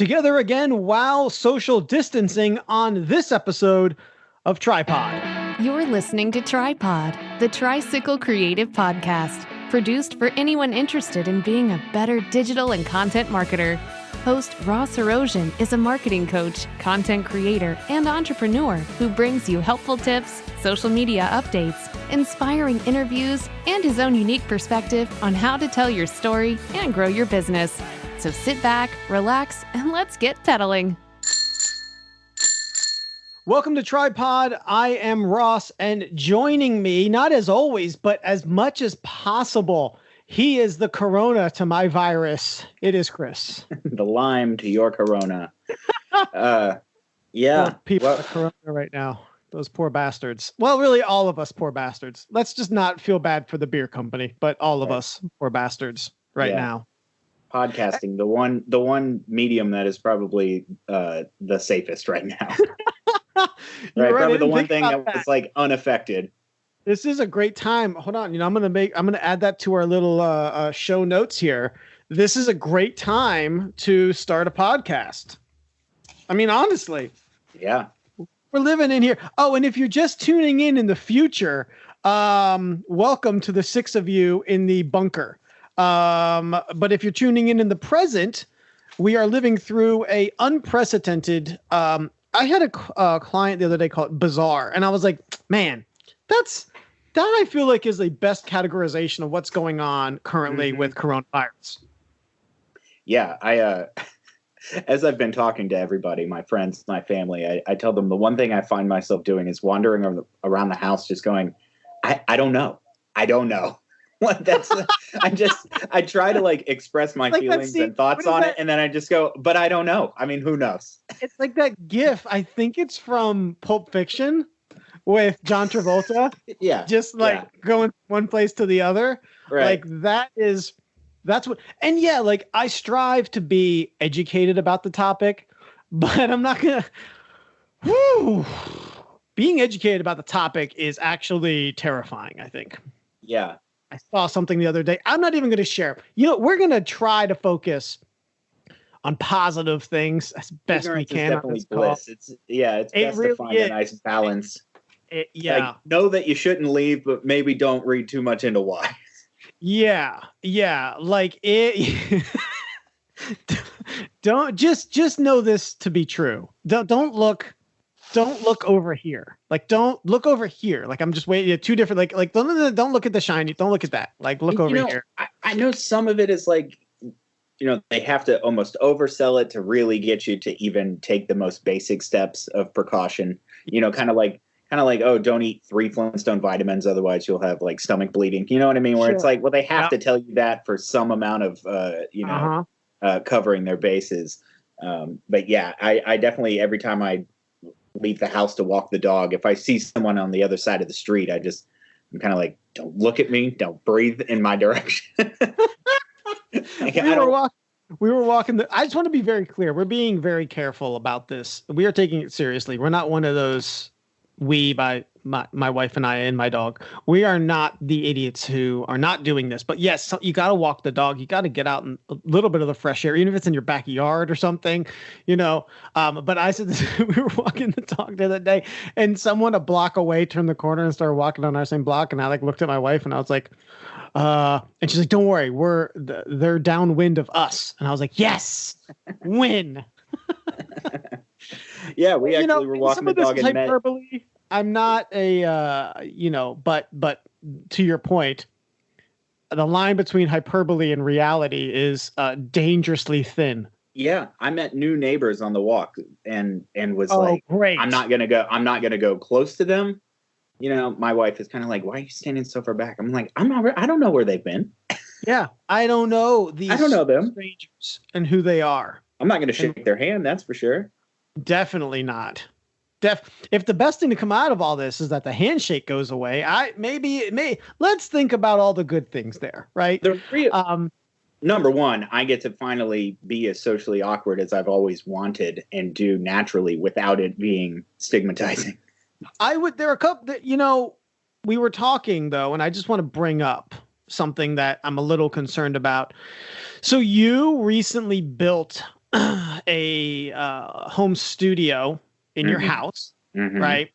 together again while social distancing on this episode of Tripod. You're listening to Tripod, the Tricycle Creative podcast, produced for anyone interested in being a better digital and content marketer. Host Ross Erosion is a marketing coach, content creator, and entrepreneur who brings you helpful tips, social media updates, inspiring interviews, and his own unique perspective on how to tell your story and grow your business. So sit back, relax, and let's get pedaling. Welcome to Tripod. I am Ross, and joining me, not as always, but as much as possible, he is the corona to my virus. It is Chris. The lime to your corona. Poor people with corona right now. Those poor bastards. Well, really, all of us poor bastards. Let's just not feel bad for the beer company, but all of us poor bastards right now. Podcasting, the one medium that is probably the safest right now. Right, probably the one thing that was like unaffected. This is a great time. Hold on, I'm gonna add that to our little show notes here. This is a great time to start a podcast. I mean, honestly. Yeah. We're living in here. Oh, and if you're just tuning in the future, welcome to the 6 of you in the bunker. But if you're tuning in the present, we are living through a unprecedented. I had a client the other day called Bizarre, and I was like, man, that I feel like is the best categorization of what's going on currently with coronavirus. Yeah, as I've been talking to everybody, my friends, my family, I tell them the one thing I find myself doing is wandering around the house, just going, I don't know. What I try to like express my feelings and thoughts on it, and then I just go, but I don't know. I mean, who knows? It's like that GIF. I think it's from Pulp Fiction with John Travolta. Yeah. Just going one place to the other. Right. Like that's what, and yeah, like I strive to be educated about the topic, but I'm not gonna, being educated about the topic is actually terrifying, I think. Yeah. I saw something the other day. I'm not even going to share. We're going to try to focus on positive things as best we can. Definitely bliss. It's best to find a nice balance. Like, know that you shouldn't leave, but maybe don't read too much into why. Yeah. Like it. Don't just know this to be true. Don't look over here. Like, don't look over here. Like, I'm just waiting. Two different, like, don't look at the shiny. Don't look at that. Like, look over here. I know some of it is like, they have to almost oversell it to really get you to even take the most basic steps of precaution. Kind of like, oh, don't eat 3 Flintstone vitamins. Otherwise you'll have like stomach bleeding. You know what I mean? Where It's like, well, they have to tell you that for some amount of, covering their bases. But yeah, I definitely, every time I leave the house to walk the dog, if I see someone on the other side of the street, I'm kind of like, don't look at me, don't breathe in my direction. We were walking. I just want to be very clear. We're being very careful about this. We are taking it seriously. We're not one of those, by my wife and I and my dog. We are not the idiots who are not doing this. But yes, you got to walk the dog. You got to get out in a little bit of the fresh air, even if it's in your backyard or something, But I said this, we were walking the dog the other day, and someone a block away turned the corner and started walking on our same block. And I looked at my wife and I was like, and she's like, don't worry, they're downwind of us. And I was like, yes, win. Yeah, we actually were walking the dog and hyperbole. I'm not but to your point, the line between hyperbole and reality is dangerously thin. Yeah, I met new neighbors on the walk and was like, great. I'm not gonna go close to them. My wife is kind of like, why are you standing so far back? I'm like, I don't know where they've been. Yeah, I don't know I don't know them strangers and who they are. I'm not gonna shake their hand, that's for sure. Definitely not. If the best thing to come out of all this is that the handshake goes away, let's think about all the good things there, right? Number one, I get to finally be as socially awkward as I've always wanted and do naturally without it being stigmatizing. There are a couple that, we were talking though, and I just want to bring up something that I'm a little concerned about. So you recently built a home studio in your house, right?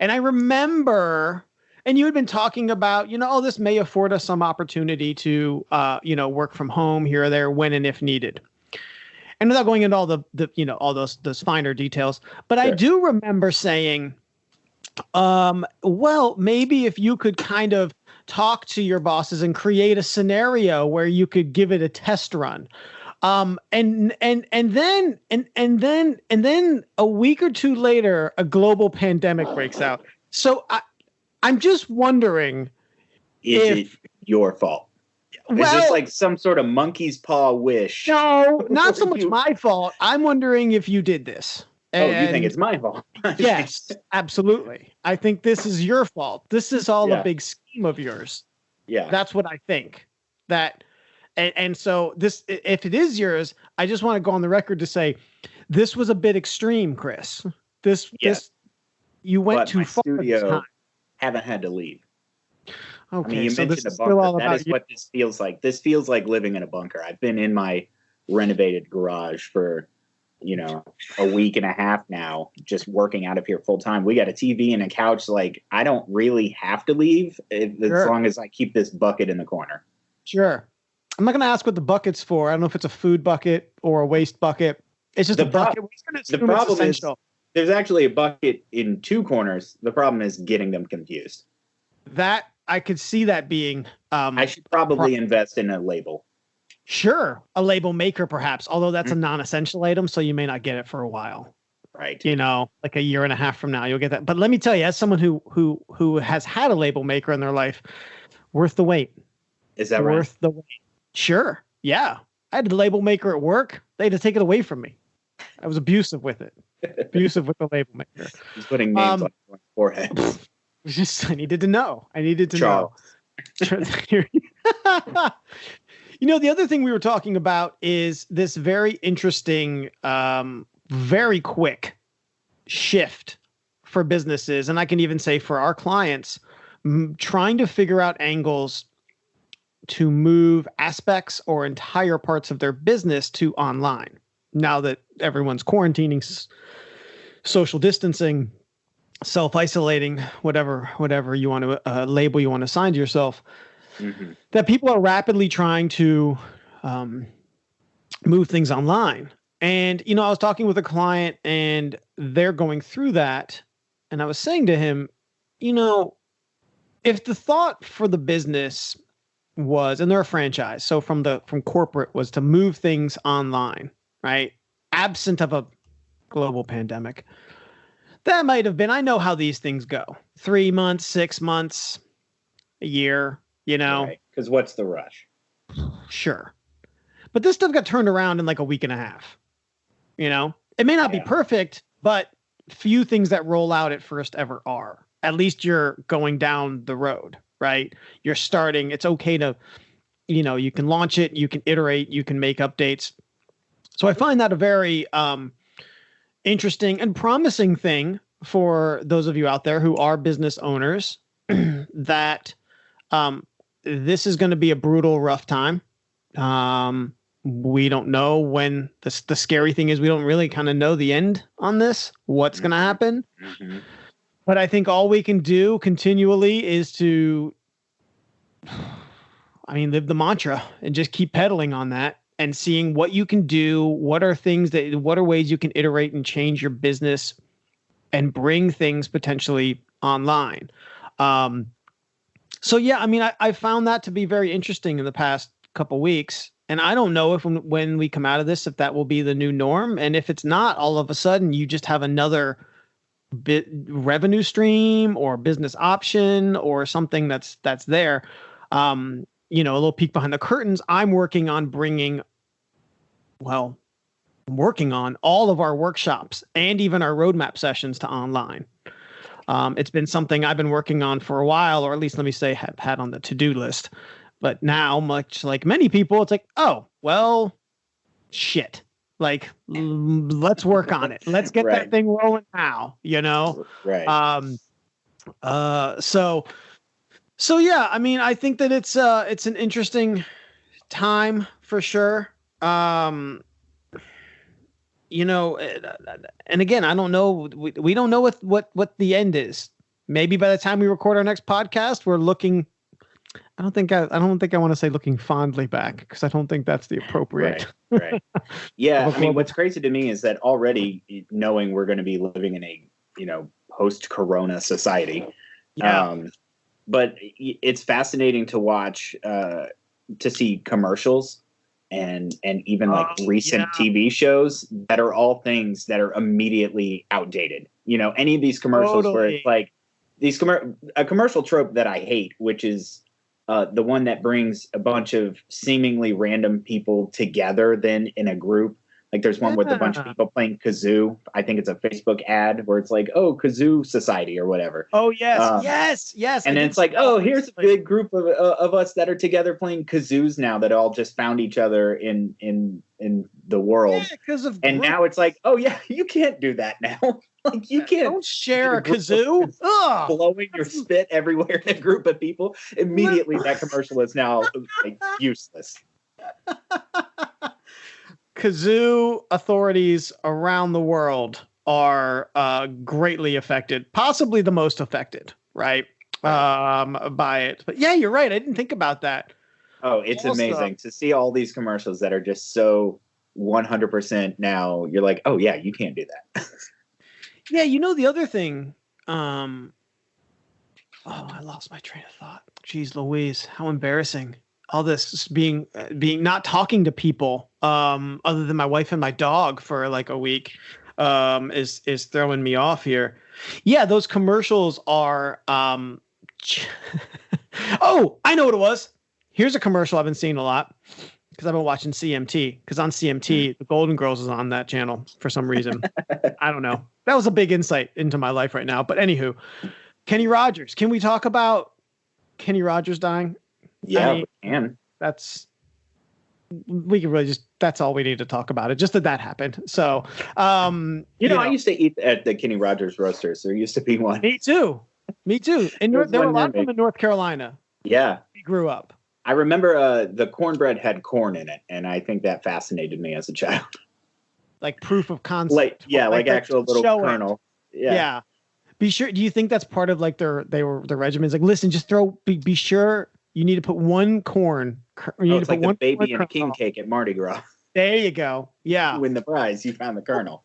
And I remember, and you had been talking about, oh, this may afford us some opportunity to, work from home here or there when and if needed. And without going into all the all those finer details, but sure. I do remember saying, well, maybe if you could kind of talk to your bosses and create a scenario where you could give it a test run. And then a week or two later, a global pandemic breaks out. So I'm just wondering, is it your fault? Well, is this like some sort of monkey's paw wish? No, not so much my fault. I'm wondering if you did this. Oh, you think it's my fault? Yes, absolutely. I think this is your fault. This is all a big scheme of yours. Yeah. This what I think. And so this, if it is yours, I just want to go on the record to say this was a bit extreme, Chris. This you went too far. Studio haven't had to leave. Okay, I mean, you mentioned a bunker. That is what this feels like. This feels like living in a bunker. I've been in my renovated garage for, a week and a half now, just working out of here full time. We got a TV and a couch. Like, I don't really have to leave as long as I keep this bucket in the corner. Sure. I'm not going to ask what the bucket's for. I don't know if it's a food bucket or a waste bucket. It's just a bucket. The problem is there's actually a bucket in two corners. The problem is getting them confused. That I could see that being. I should probably invest in a label. Sure, a label maker perhaps. Although that's a non-essential item, so you may not get it for a while. Right. Like a year and a half from now, you'll get that. But let me tell you, as someone who has had a label maker in their life, worth the wait. Is that right? Worth the wait. Sure. Yeah. I had a label maker at work. They had to take it away from me. I was abusive with it. Abusive with the label maker. He's putting names on my forehead. I needed to know. Charles. The other thing we were talking about is this very interesting, very quick shift for businesses. And I can even say for our clients, trying to figure out angles to move aspects or entire parts of their business to online. Now that everyone's quarantining, social distancing, self-isolating, whatever you want to label you want to assign to yourself, that people are rapidly trying to move things online. And, I was talking with a client and they're going through that. And I was saying to him, if the thought for the business was, and they're a franchise, so from corporate was to move things online, right? Absent of a global pandemic. That might have been, I know how these things go. 3 months, 6 months, a year, Right. Because what's the rush? Sure. But this stuff got turned around in like a week and a half. It may not be perfect, but few things that roll out at first ever are. At least you're going down the road, right? You're starting. It's okay to, you can launch it, you can iterate, you can make updates. So I find that a very interesting and promising thing for those of you out there who are business owners that this is going to be a brutal, rough time. We don't know when the scary thing is we don't really kind of know the end on this, what's going to happen. But I think all we can do continually is to, live the mantra and just keep pedaling on that and seeing what you can do. What are ways you can iterate and change your business and bring things potentially online. So yeah, I found that to be very interesting in the past couple weeks. And I don't know if when we come out of this, if that will be the new norm. And if it's not, all of a sudden you just have another revenue stream or business option or something that's there. A little peek behind the curtains. I'm working on all of our workshops and even our roadmap sessions to online. It's been something I've been working on for a while, or at least let me say have had on the to-do list. But now, much like many people, it's like, oh, well, shit. Like, let's work on it. Let's get that thing rolling now, Right. So yeah, I think that it's an interesting time for sure. and again, I don't know. We don't know what the end is. Maybe by the time we record our next podcast, we're looking. I don't think I want to say looking fondly back, because I don't think that's the appropriate. Right. Yeah. I mean, what's crazy to me is that already knowing we're going to be living in a, post-corona society. Yeah. But it's fascinating to watch, to see commercials and even like recent TV shows that are all things that are immediately outdated. Any of these commercials where it's like a commercial trope that I hate, which is the one that brings a bunch of seemingly random people together then in a group. Like there's one with a bunch of people playing kazoo. I think it's a Facebook ad where it's like, oh, Kazoo Society or whatever. Oh, yes. And then it's like, oh, here's a big group of us that are together playing kazoos now that all just found each other in the world. And now it's like, oh, yeah, you can't do that now. Like you can't. Don't share a kazoo. Blowing your spit everywhere in a group of people. Immediately that commercial is now like useless. Kazoo authorities around the world are greatly affected, possibly the most affected, right? By it. But yeah, you're right. I didn't think about that. Oh, it's amazing to see all these commercials that are just so 100% now. You're like, oh yeah, you can't do that. Yeah, the other thing. I lost my train of thought. Jeez Louise, how embarrassing. All this being not talking to people other than my wife and my dog for like a week is throwing me off here. Yeah, those commercials are oh, I know what it was. Here's a commercial I've been seeing a lot because I've been watching CMT, because on CMT the Golden Girls is on that channel for some reason. I don't know. That was a big insight into my life right now. But anywho, Kenny Rogers. Can we talk about Kenny Rogers dying? Yeah, we can. We can really that's all we need to talk about it. Just that happened. So, I used to eat at the Kenny Rogers roasters. There used to be one. Me too. And there were a lot of them in North Carolina. Yeah. We grew up. I remember the cornbread had corn in it. And I think that fascinated me as a child. Like proof of concept. Like actual little kernel. Yeah. Be sure. Do you think that's part of like their regimens? Like, listen, just be sure. You need to put one corn. You need to put like one the baby in a king cake at Mardi Gras. There you go. Yeah. You win the prize. You found the kernel.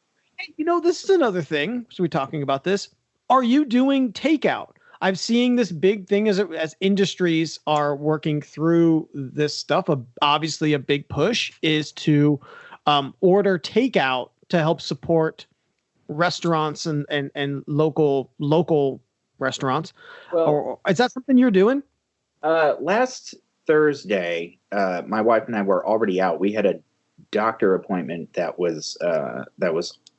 This is another thing. So we're talking about this. Are you doing takeout? I'm seeing this big thing as industries are working through this stuff. Obviously, a big push is to order takeout to help support restaurants and local restaurants. Well, or is that something you're doing? Last Thursday, my wife and I were already out. We had a doctor appointment that was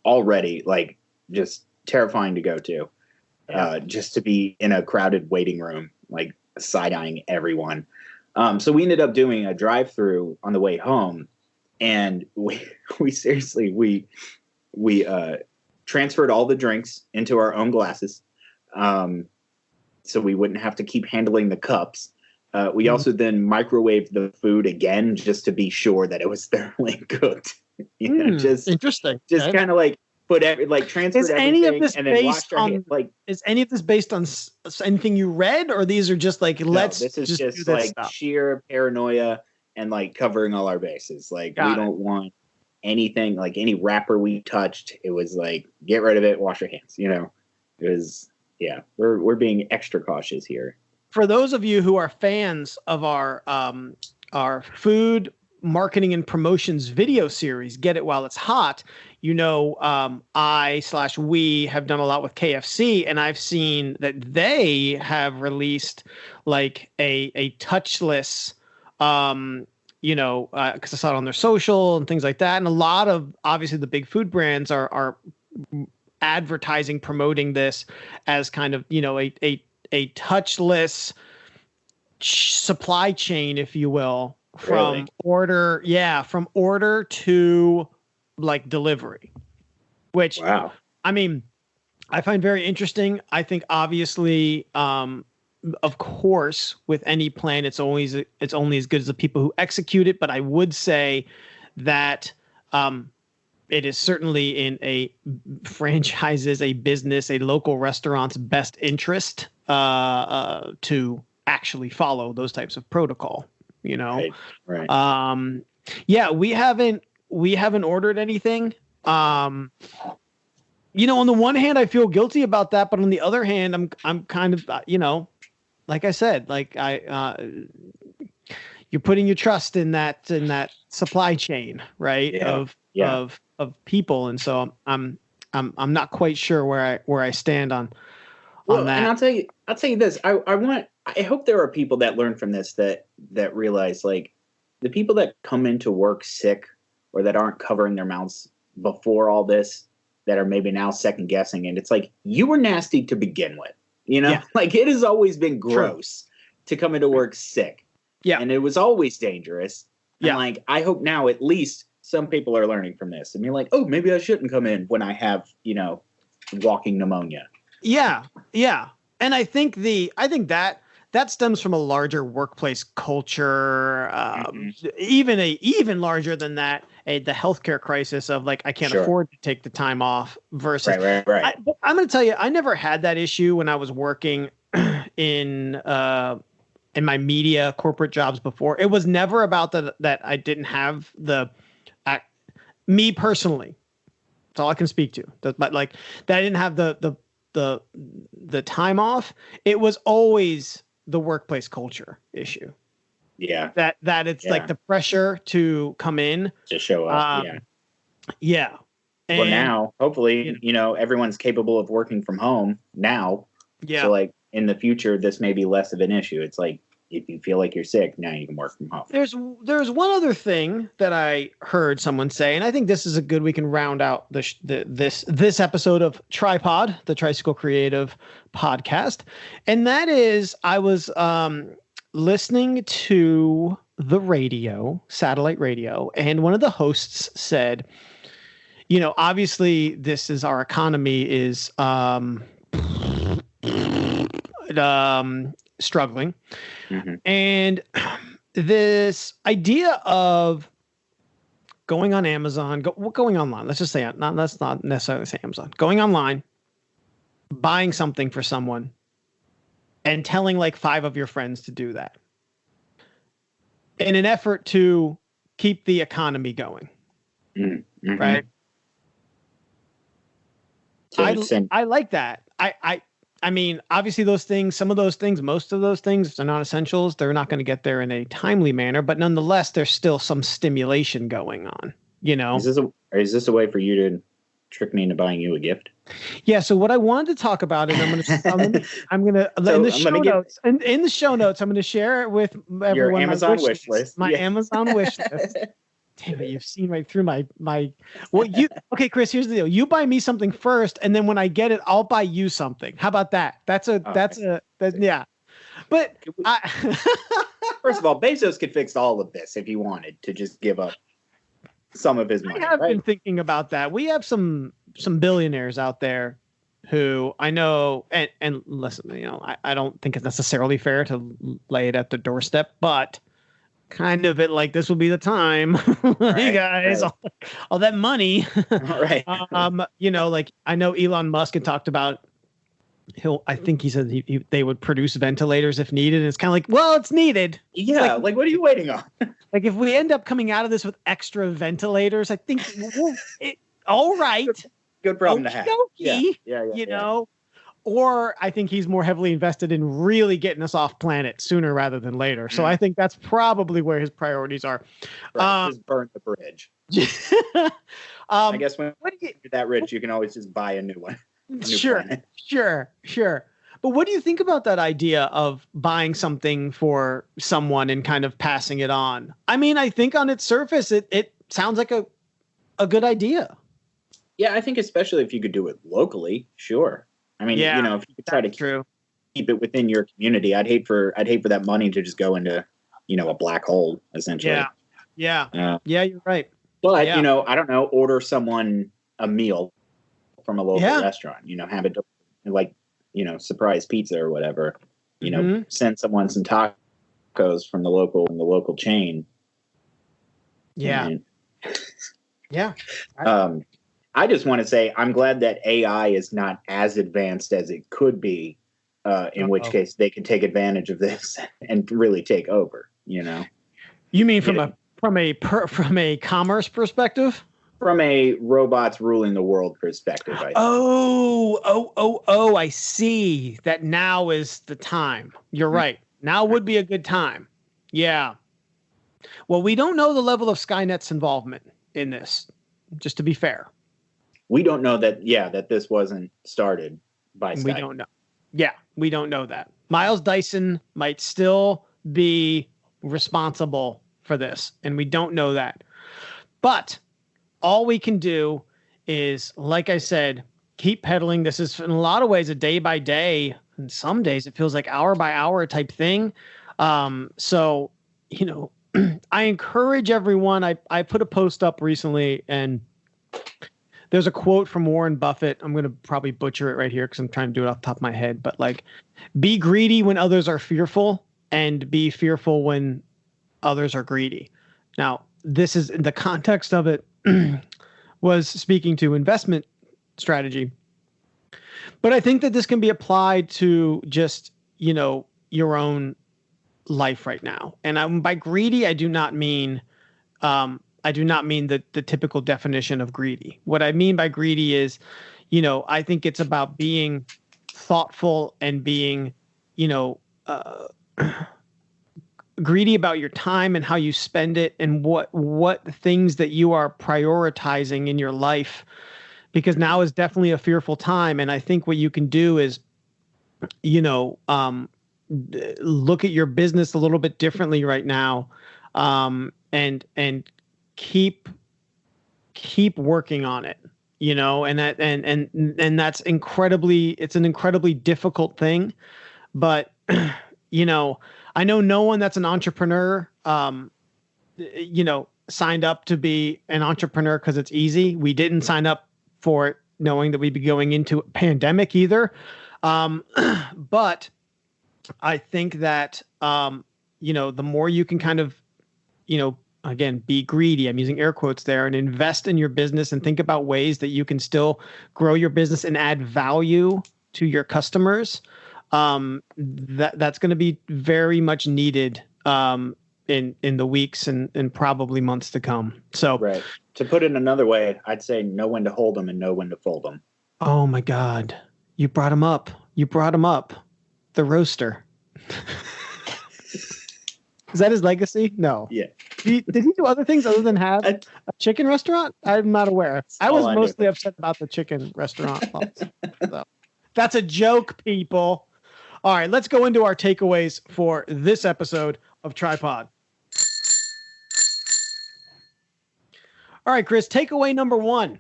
already like just terrifying to go to. Just to be in a crowded waiting room, like side-eyeing everyone. So we ended up doing a drive-through on the way home, and we seriously transferred all the drinks into our own glasses. So we wouldn't have to keep handling the cups. We also then microwaved the food again just to be sure that it was thoroughly cooked. Just interesting. Just kind of like transferred everything and then washed our hands. Like, is any of this based on anything you read, or these are just like this is just like stuff. Sheer paranoia and like covering all our bases. Like we don't want anything, like any wrapper we touched. It was like, get rid of it, wash your hands. It was. Yeah, we're being extra cautious here. For those of you who are fans of our food marketing and promotions video series, Get It While It's Hot, we have done a lot with KFC, and I've seen that they have released like a touchless, because I saw it on their social and things like that, and a lot of obviously the big food brands are advertising, promoting this as kind of a touchless supply chain, if you will, from order to like delivery, which I mean I find very interesting. I think obviously of course with any plan it's only as good as the people who execute it, but I would say that it is certainly in a franchise's, a business, a local restaurant's best interest to actually follow those types of protocol. Right. Yeah, we haven't ordered anything. On the one hand, I feel guilty about that, but on the other hand, I'm kind of, like I said, like you're putting your trust in that supply chain, right? Yeah. Of people, and so I'm not quite sure where I stand on that. And I'll tell you this. I hope there are people that learn from this that realize, like, the people that come into work sick or that aren't covering their mouths before all this, that are maybe now second guessing, and it's like, you were nasty to begin with, Yeah. Like, it has always been gross to come into work sick. Yeah. And it was always dangerous. Yeah. And like, I hope now at least some people are learning from this and be like, oh, maybe I shouldn't come in when I have, walking pneumonia. Yeah. Yeah. And I think that stems from a larger workplace culture, even larger than that, the healthcare crisis of like, I can't afford to take the time off versus. Right. I'm going to tell you, I never had that issue when I was working in my media corporate jobs before. It was never about that I didn't have me personally. That's all I can speak to. But like that I didn't have the time off. It was always the workplace culture issue. Yeah. That it's like the pressure to come in to show up. Yeah. And, well, now hopefully, everyone's capable of working from home now. Yeah. So like in the future, this may be less of an issue. It's like, if you feel like you're sick, now you can work from home. There's one other thing that I heard someone say, and I think this is we can round out this episode of Tripod, the Tricycle Creative podcast, and that is I was listening to the radio, satellite radio, and one of the hosts said, obviously our economy is struggling. Mm-hmm. And this idea of going on Amazon, going online, let's just say, let's not necessarily say Amazon, going online, buying something for someone and telling like 5 of your friends to do that in an effort to keep the economy going. Mm-hmm. Right. So I like that. I mean, obviously those things, most of those things, they're not essentials. They're not going to get there in a timely manner, but nonetheless, there's still some stimulation going on, Is this a way for you to trick me into buying you a gift? Yeah. So what I wanted to talk about, and I'm going to in the show notes, I'm going to share it with everyone. Your Amazon wish list. My Amazon wish list. Damn it, you've seen right through my. Okay, Chris, here's the deal. You buy me something first, and then when I get it, I'll buy you something. How about that? Yeah. But first of all, Bezos could fix all of this if he wanted to just give up some of his money. I have been thinking about that. We have some billionaires out there who I know, and listen, I don't think it's necessarily fair to lay it at the doorstep, but kind of it like this will be the time. Hey guys, all that money. Right. Like I know Elon Musk had talked about I think he said they would produce ventilators if needed. And it's kind of like, well, it's needed. Yeah. Like what are you waiting on? Like if we end up coming out of this with extra ventilators, I think all right. Good problem to have. Yeah. Or I think he's more heavily invested in really getting us off planet sooner rather than later. So I think that's probably where his priorities are. Right, just burn the bridge. I guess when you're that rich, you can always just buy a new one. Sure. But what do you think about that idea of buying something for someone and kind of passing it on? I mean, I think on its surface, it sounds like a good idea. Yeah, I think especially if you could do it locally, sure. I mean, if you could try to keep it within your community, I'd hate for that money to just go into, a black hole essentially. Yeah, you're right. But I don't know, order someone a meal from a local restaurant. Have it like surprise pizza or whatever. Send someone some tacos from the local chain. Yeah. And Yeah. I just want to say I'm glad that AI is not as advanced as it could be, in which case they can take advantage of this and really take over. You mean from a commerce perspective? From a robots ruling the world perspective, I think. I see. That now is the time. You're right. Now would be a good time. Yeah. Well, we don't know the level of Skynet's involvement in this, just to be fair. We don't know that this wasn't started by Skynet. We don't know. Yeah, we don't know that. Miles Dyson might still be responsible for this, and we don't know that. But all we can do is, like I said, keep pedaling. This is in a lot of ways a day by day, and some days it feels like hour by hour type thing. So, I encourage everyone. I put a post up recently, and there's a quote from Warren Buffett. I'm going to probably butcher it right here because I'm trying to do it off the top of my head. But like, be greedy when others are fearful, and be fearful when others are greedy. Now, this is in the context of it was speaking to investment strategy. But I think that this can be applied to just, your own life right now. And by greedy, I do not mean the typical definition of greedy. What I mean by greedy is, I think it's about being thoughtful and being, greedy about your time and how you spend it and what things that you are prioritizing in your life, because now is definitely a fearful time. And I think what you can do is, look at your business a little bit differently right now, and keep working on it, and that's it's an incredibly difficult thing, but I know no one that's an entrepreneur, signed up to be an entrepreneur because it's easy. We didn't sign up for it knowing that we'd be going into a pandemic either. But I think that, the more you can kind of, again, be greedy, I'm using air quotes there, and invest in your business and think about ways that you can still grow your business and add value to your customers. That's going to be very much needed in the weeks and probably months to come. So, right. To put it another way, I'd say know when to hold them and know when to fold them. Oh my God, you brought him up. The roaster. Is that his legacy? No. Yeah. Did he do other things other than have a chicken restaurant? I'm not aware. I was mostly upset about the chicken restaurant. So, that's a joke, people. All right, let's go into our takeaways for this episode of Tripod. All right, Chris, takeaway number 1.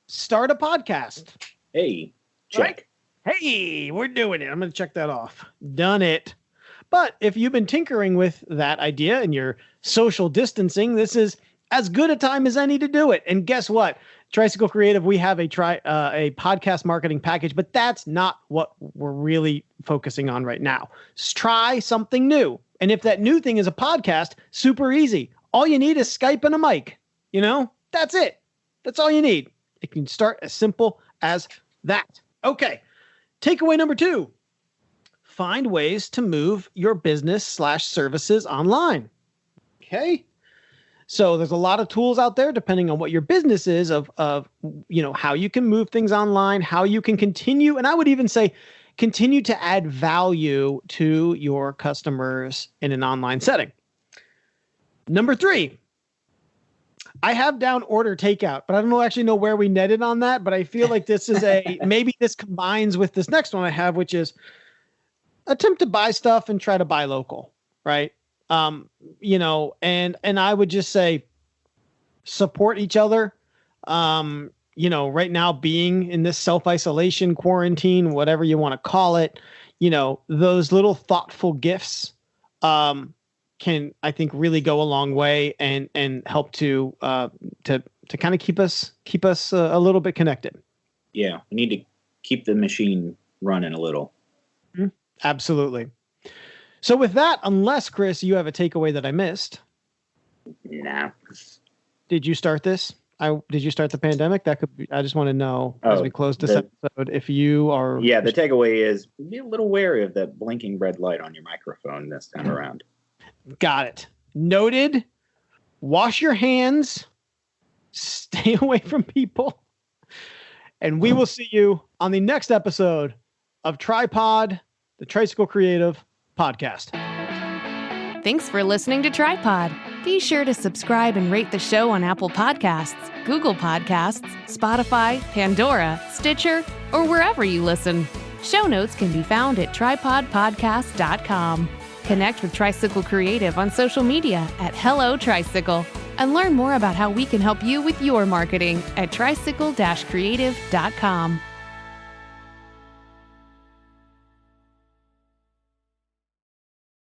Start a podcast. Hey, check. Right? Hey, we're doing it. I'm going to check that off. Done it. But if you've been tinkering with that idea and you're social distancing, this is as good a time as any to do it. And guess what? Tricycle Creative, we have a podcast marketing package, but that's not what we're really focusing on right now. Try something new. And if that new thing is a podcast, super easy. All you need is Skype and a mic. That's it. That's all you need. It can start as simple as that. Okay. Takeaway number 2, find ways to move your business/services online. Okay. So there's a lot of tools out there, depending on what your business is, of how you can move things online, how you can continue. And I would even say continue to add value to your customers in an online setting. Number 3, I have down order takeout, but I don't actually know where we netted on that. But I feel like this is maybe this combines with this next one I have, which is attempt to buy stuff and try to buy local, right? And I would just say support each other. Right now being in this self-isolation, quarantine, whatever you want to call it, those little thoughtful gifts can, I think, really go a long way and help to kind of keep us a little bit connected. Yeah, we need to keep the machine running a little. Mm-hmm. Absolutely. So with that, unless, Chris, you have a takeaway that I missed. Nah. Did you start this? Did you start the pandemic? That could be, I just want to know as we close this episode if you are. Yeah, the takeaway is be a little wary of that blinking red light on your microphone this time around. Got it. Noted. Wash your hands. Stay away from people. And we will see you on the next episode of Tripod, the Tricycle Creative podcast. Thanks for listening to Tripod. Be sure to subscribe and rate the show on Apple Podcasts, Google Podcasts, Spotify, Pandora, Stitcher, or wherever you listen. Show notes can be found at tripodpodcast.com. Connect with Tricycle Creative on social media at Hello Tricycle, and learn more about how we can help you with your marketing at tricycle-creative.com.